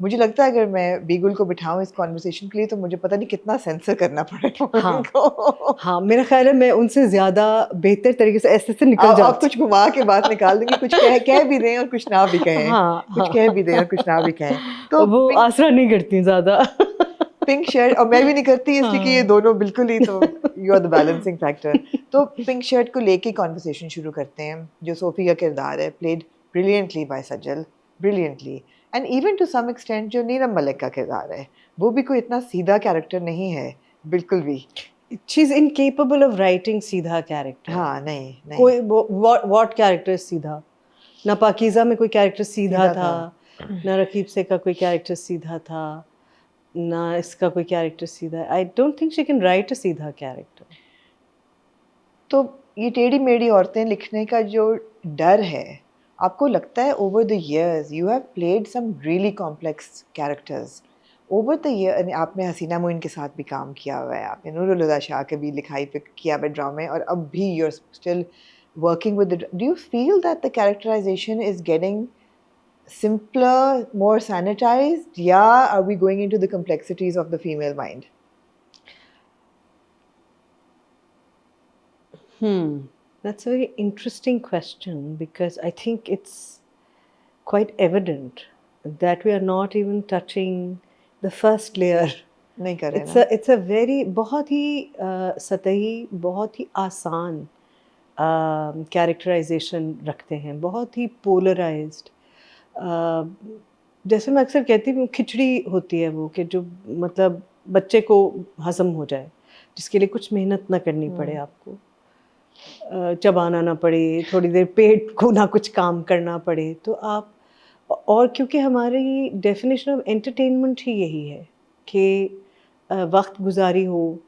मुझे लगता है अगर मैं बीगुल को बिठाऊं इस कॉन्वर्सेशन के लिए तो मुझे पता नहीं कितना सेंसर करना पड़ेगा हाँ उनको। हाँ, मेरा ख्याल है मैं उनसे ज़्यादा बेहतर तरीके से ऐसे से निकल आप जाती कुछ घुमा के बात निकाल देंगे, कुछ कह भी दें और कुछ ना भी हूँ। कहें, हाँ कुछ हाँ कह भी दें और कुछ ना भी कहें। तो वो आसरा नहीं करती ज़्यादा। पिंक शर्ट, और मैं भी नहीं करती इसलिए कि ये हाँ दोनों बिल्कुल ही, तो you are the balancing factor. तो पिंक शर्ट को लेके कॉन्वर्सेशन शुरू करते हैं। जो सोफी का किरदार है, played brilliantly by Sajal, brilliantly, and even to some extent जो नीलम मलिक का किरदार है, वो भी कोई इतना सीधा कैरेक्टर नहीं है बिल्कुल भी। She is incapable of writing सीधा कैरेक्टर। हाँ, नहीं नहीं कोई व्हाट कैरेक्टर सीधा? ना पाकीज़ा में कोई कैरेक्टर सीधा सीधा था, था। ना रकीब से का कोई कैरेक्टर सीधा था, ना इसका कोई कैरेक्टर सीधा। I don't think she can write a सीधा कैरेक्टर। तो ये टेढ़ी मेढ़ी औरतें लिखने का जो डर है, आपको लगता है over the years you have played some really complex characters over the year? आपने हसीना मोइन के साथ भी काम किया हुआ है, आपने नूरुल हुदा शाह के भी लिखाई पे किया हुआ ड्रामे, और अब भी you are still working with. Do you feel that the characterization is getting simpler, more sanitized? Yeah, are we going into the complexities of the female mind? That's a very interesting question because I think it's quite evident that we are not even touching the first layer. नहीं कर रहे ना। It's a very बहुत ही सतही, बहुत ही आसान characterisation रखते हैं, बहुत ही पोलराइज्ड। जैसे मैं अक्सर कहती हूँ, खिचड़ी होती है वो कि जो मतलब बच्चे को हजम हो जाए, जिसके लिए कुछ मेहनत ना करनी पड़े आपको, चबाना ना पड़े, थोड़ी देर पेट को ना कुछ काम करना पड़े, तो आप। और क्योंकि हमारी डेफिनेशन ऑफ एंटरटेनमेंट ही यही है कि वक्त गुजारी हो,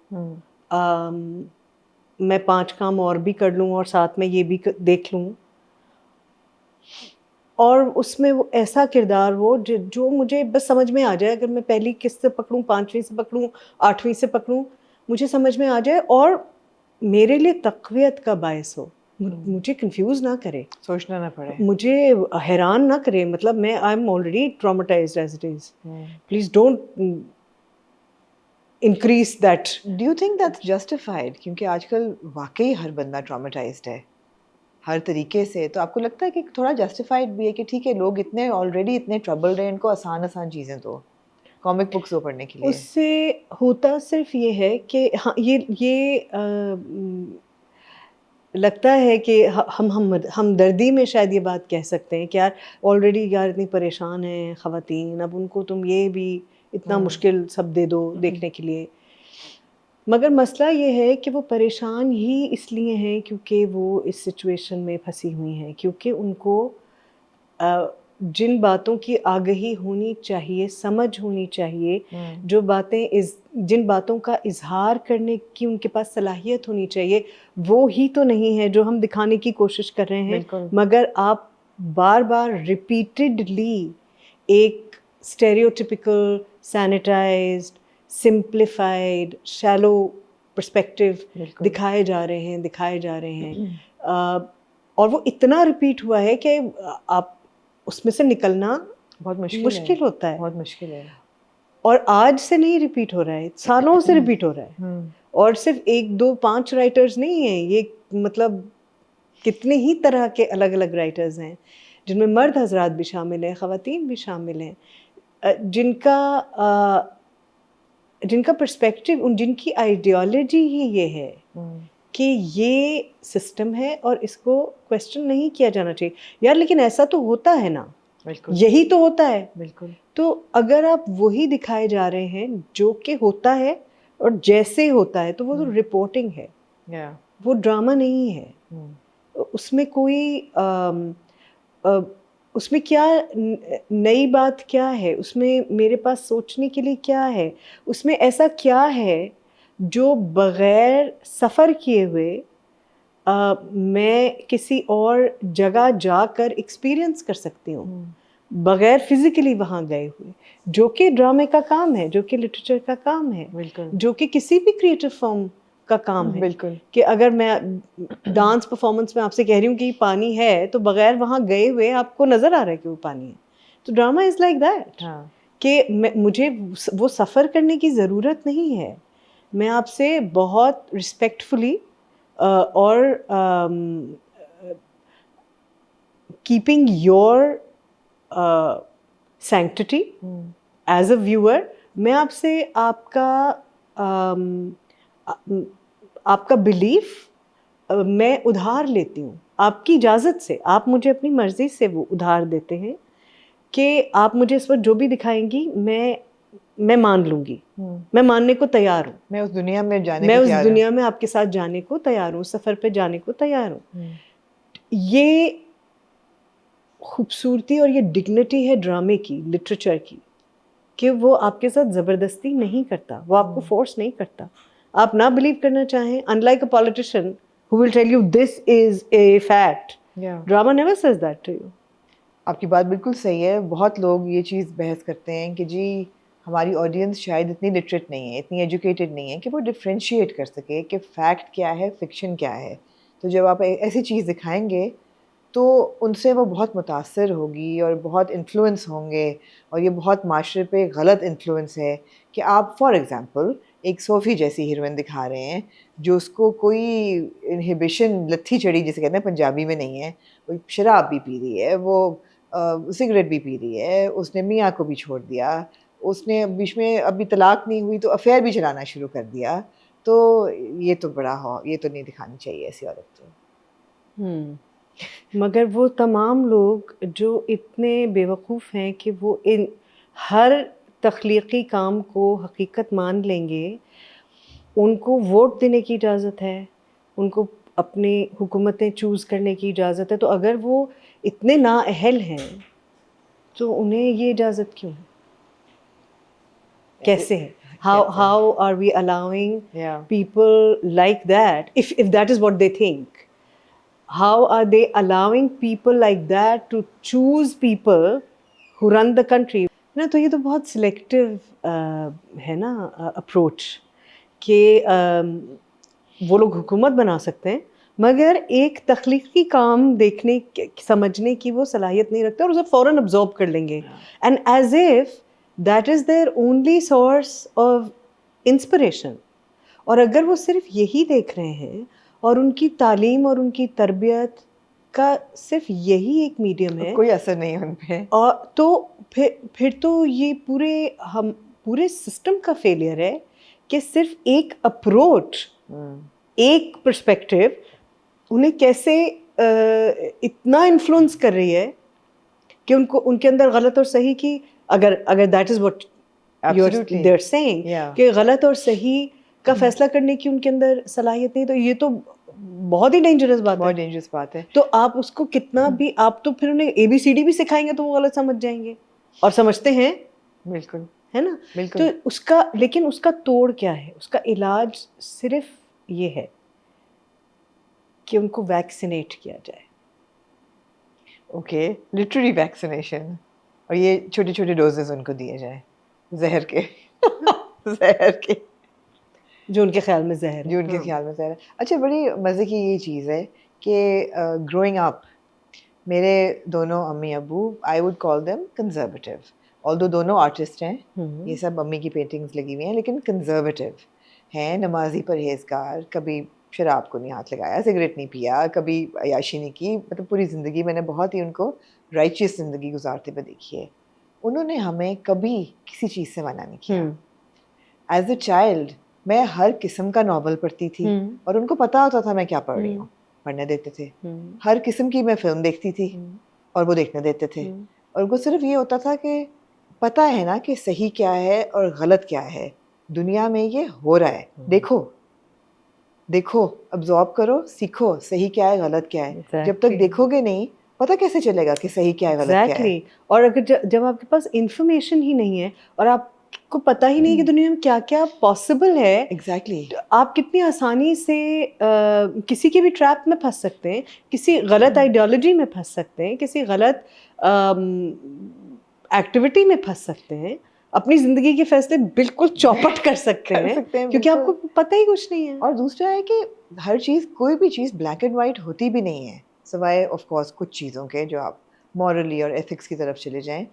मैं 5 काम और भी कर लूँ और साथ में ये भी देख लूँ, और उसमें वो ऐसा किरदार हो जो मुझे बस समझ में आ जाए। अगर मैं पहली किस्त से पकड़ूँ, 5वीं से पकड़ूँ, 8वीं से पकड़ूँ, मुझे समझ में आ जाए और मेरे लिए तक़वियत का बायस हो, मुझे कंफ्यूज ना करे, सोचना ना पड़े, मुझे हैरान ना करे। मतलब मैं I am already traumatized as it is, please don't increase that. Do you think that's justified? क्योंकि आजकल वाकई हर बंदा ट्रॉमेटाइज्ड है हर तरीके से, तो आपको लगता है कि थोड़ा जस्टिफाइड भी है कि ठीक है, लोग इतने ऑलरेडी इतने ट्रबल रहे, इनको आसान आसान चीज़ें दो, कॉमिक बुक्स हो पढ़ने के लिए? उससे होता सिर्फ ये है कि हाँ, ये लगता है कि हम दर्दी में शायद ये बात कह सकते हैं कि यार ऑलरेडी यार इतनी परेशान हैं ख़वातीन, अब उनको तुम ये भी इतना मुश्किल सब दे दो देखने के लिए। मगर मसला ये है कि वो परेशान ही इसलिए हैं क्योंकि वो इस सिचुएशन में फंसी हुई हैं, क्योंकि उनको जिन बातों की आगही होनी चाहिए, समझ होनी चाहिए, जो बातें जिन बातों का इजहार करने की उनके पास सलाहियत होनी चाहिए, वो ही तो नहीं है जो हम दिखाने की कोशिश कर रहे हैं। मगर आप बार बार रिपीटेडली एक stereotypical, sanitised, simplified, shallow perspective दिखाए जा रहे हैं और वो इतना रिपीट हुआ है कि आप उसमें से निकलना बहुत मुश्किल होता है, बहुत मुश्किल है। और आज से नहीं रिपीट हो रहा है, सालों से रिपीट हो रहा है। और सिर्फ 1, 2, 5 राइटर्स नहीं है ये, मतलब कितने ही तरह के अलग अलग राइटर्स हैं जिनमें मर्द हजरात भी शामिल हैं, ख़वातीन भी शामिल हैं, जिनका पर्सपेक्टिव, जिनकी आइडियोलॉजी ही ये है कि ये सिस्टम है और इसको क्वेश्चन नहीं किया जाना चाहिए। यार लेकिन ऐसा तो होता है ना, यही तो होता है। बिल्कुल। तो अगर आप वही दिखाए जा रहे हैं जो कि होता है और जैसे होता है, तो वो तो रिपोर्टिंग है, वो ड्रामा नहीं है। उसमें कोई उसमें क्या नई बात क्या है, उसमें मेरे पास सोचने के लिए क्या है, उसमें ऐसा क्या है जो बग़ैर सफ़र किए हुए मैं किसी और जगह जाकर एक्सपीरियंस कर सकती हूँ, बग़ैर फिज़िकली वहाँ गए हुए, जो कि ड्रामे का काम है, जो कि लिटरेचर का काम है, जो कि किसी भी क्रिएटिव फॉर्म का काम है। बिल्कुल। कि अगर मैं डांस परफॉर्मेंस में आपसे कह रही हूँ कि पानी है, तो बग़ैर वहाँ गए हुए आपको नज़र आ रहा है कि वो पानी है। तो ड्रामा इज़ लाइक दैट, कि मुझे वो सफ़र करने की ज़रूरत नहीं है। मैं आपसे बहुत रिस्पेक्टफुली और keeping your sanctity as a viewer, मैं आपसे आपका बिलीफ मैं उधार लेती हूँ आपकी इजाज़त से। आप मुझे अपनी मर्ज़ी से वो उधार देते हैं कि आप मुझे इस वक्त जो भी दिखाएंगी मैं मान लूँगी, मैं मानने को तैयार हूँ, मैं उस दुनिया में जाने मैं को उस तैयार हूँ। दुनिया में आपके साथ जाने को तैयार हूँ, सफ़र पे जाने को तैयार हूँ। ये खूबसूरती और ये डिग्निटी है ड्रामे की, लिटरेचर की, कि वो आपके साथ ज़बरदस्ती नहीं करता, वो आपको फोर्स नहीं करता। आप ना बिलीव करना चाहें, unlike a politician who will tell you this is a fact, drama never says that to you. आपकी बात बिल्कुल सही है। बहुत लोग ये चीज़ बहस करते हैं कि जी हमारी ऑडियंस शायद इतनी लिटरेट नहीं है, इतनी एजुकेटेड नहीं है कि वो डिफ्रेंशिएट कर सके कि फ़ैक्ट क्या है, फ़िक्शन क्या है। तो जब आप ऐसी चीज़ दिखाएंगे तो उनसे वो बहुत मुतासर होगी और बहुत इन्फ्लुएंस होंगे, और ये बहुत माशरे पे गलत इन्फ्लुएंस है कि आप फॉर एग्ज़ाम्पल एक सोफ़ी जैसी हीरोइन दिखा रहे हैं जो उसको कोई इनहिबिशन, लत्थी चढ़ी जिसे कहते हैं पंजाबी में, नहीं है। वो शराब भी पी रही है, वो सिगरेट भी पी रही है, उसने मियाँ को भी छोड़ दिया, उसने बीच में अभी तलाक नहीं हुई तो अफेयर भी चलाना शुरू कर दिया। तो ये तो बड़ा हो, ये तो नहीं दिखानी चाहिए ऐसी औरत तो। मगर वो तमाम लोग जो इतने बेवकूफ़ हैं कि वो इन हर तख्लीक़ी काम को हकीकत मान लेंगे, उनको वोट देने की इजाज़त है, उनको अपनी हुकूमतें चूज़ करने की इजाज़त है। तो अगर वो इतने नाअहल हैं तो उन्हें ये इजाज़त क्यों है? कैसे है? How are we allowing people like that, if that is what they think? How are they allowing people like that to choose people who run the country? ना, तो ये तो बहुत सिलेक्टिव है ना अप्रोच कि वो लोग हुकूमत बना सकते हैं मगर एक तख्लीकी काम देखने समझने की वो सलाहियत नहीं रखते और उसे फ़ौरन अब्जॉर्ब कर लेंगे, and as if that is their only source of inspiration. और अगर वो सिर्फ यही देख रहे हैं और उनकी तालीम और उनकी तरबियत का सिर्फ यही एक मीडियम है, कोई असर नहीं है उन पे, और तो फिर तो ये पूरे सिस्टम का फेलियर है कि सिर्फ एक अप्रोच, एक पर्सपेक्टिव उन्हें कैसे इतना इन्फ्लुएंस कर रही है कि उनको उनके अंदर गलत और सही की, अगर that is what they are saying कि गलत और सही का फैसला करने की उनके अंदर सलाहियत नहीं, तो ये तो बहुत ही डेंजरस बात है। बहुत डेंजरस बात है। तो आप उसको कितना भी, आप तो फिर उन्हें ABCD भी सिखाएंगे तो वो गलत समझ जाएंगे, और समझते हैं, बिल्कुल, है ना। बिल्कुल। तो लेकिन उसका तोड़ क्या है? उसका इलाज सिर्फ ये है कि उनको वैक्सीनेट किया जाए। ओके, लिटररी वैक्सीनेशन, और ये छोटे छोटे डोजेस उनको दिए जाए जहर के जहर के, जो उनके ख्याल में जहर है, जो उनके ख्याल में जहर है। अच्छा, बड़ी मज़े की ये चीज़ है कि ग्रोइंग अप मेरे दोनों अम्मी Abu, I would call them conservative, although दोनों आर्टिस्ट हैं, ये सब अम्मी की पेंटिंग्स लगी हुई हैं, लेकिन कंजर्वेटिव हैं, नमाजी परहेजगार, कभी शराब को नहीं हाथ लगाया, सिगरेट नहीं पिया, कभी अयाशी नहीं की, मतलब पूरी ज़िंदगी मैंने बहुत ही उनको राइचियस ज़िंदगी गुजारते हुए देखी है। उन्होंने हमें कभी किसी चीज़ से मना नहीं किया। एज अ चाइल्ड मैं हर किस्म का नावल पढ़ती थी और उनको पता होता था मैं क्या पढ़ रही हूँ, पढ़ने देते थे। हर किस्म की मैं फिल्म देखती थी और वो देखने देते थे, और उनको सिर्फ ये होता था कि पता है ना कि सही क्या है और गलत क्या है, दुनिया में ये हो रहा है, देखो देखो, अब्जॉर्ब करो, सीखो सही क्या है गलत क्या है। exactly. जब तक देखोगे नहीं पता कैसे चलेगा कि सही क्या है गलत क्या है। और अगर जब आपके पास इंफॉर्मेशन ही नहीं है और आपको पता ही नहीं कि दुनिया में क्या क्या पॉसिबल है, तो आप कितनी आसानी से किसी के भी ट्रैप में फंस सकते हैं, किसी गलत आइडियोलॉजी में फंस सकते हैं, किसी गलत एक्टिविटी में फंस सकते हैं, अपनी ज़िंदगी के फैसले बिल्कुल चौपट कर सकते हैं क्योंकि आपको पता ही कुछ नहीं है। और दूसरा है कि हर चीज़, कोई भी चीज़ ब्लैक एंड वाइट होती भी नहीं है, सिवाय ऑफ कोर्स कुछ चीज़ों के जो आप मॉरली और एथिक्स की तरफ चले जाएं।